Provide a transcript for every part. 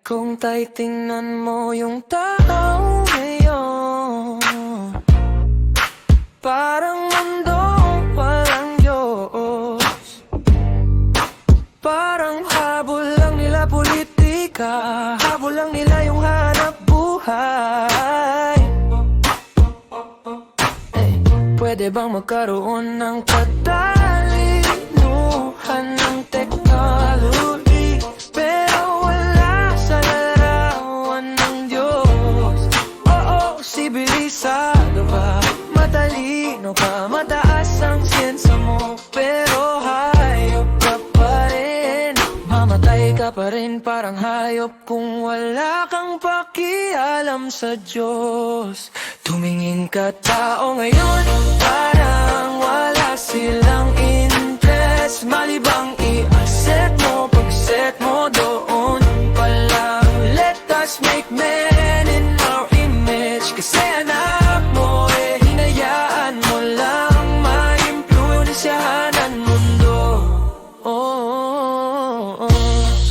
Kung titingnan mo yung tao ngayon, parang mundong walang Diyos. Parang habol lang nila politika, habol lang nila yung hanap buhay. Pwede bang magkaroon ng katalinuhan ng technology, pero wala sa larawan ng Diyos? Oo, sibilisado ka, matalino ka, mataas ang siyensa mo, pero hayop ka pa rin. Mamatay ka pa rin parang hayop kung wala kang pakialam sa Diyos. Tumingin ka tao ngayon, parang wala silang interest. Malibang i-accept mo, pag-set mo doon pa lang. Let us make men in our image. Kasi anak mo hinayaan mo lang maimpluwensyahan ang mundo.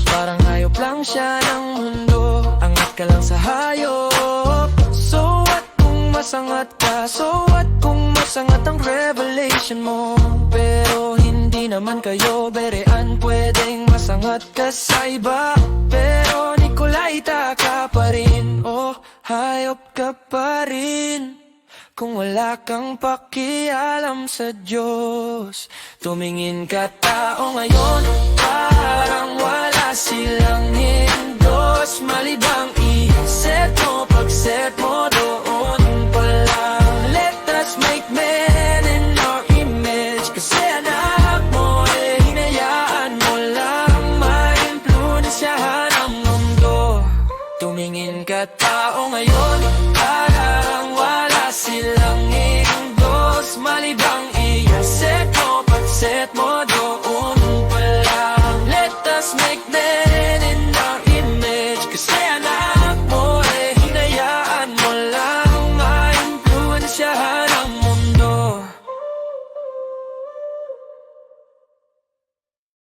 Parang hayop lang siya ng mundo, angat ka lang sa hayop. So what kung masangat ka? So what kung masangat ang revelation mo? Pero hindi naman kayo berean, pwedeng masangat ka sa iba, pero Nicolaita ka pa rin. Hayop ka pa rin kung wala kang pakialam sa Diyos. Tumingin ka tao ngayon, parang wala silang indos. Malibang i-set mo, pag-set mo doon pa lang. Let us make men in our image. Kasi anak mo hinayaan mo lang maimpluwensyahan ang mundo. Tumingin ka tao ngayon,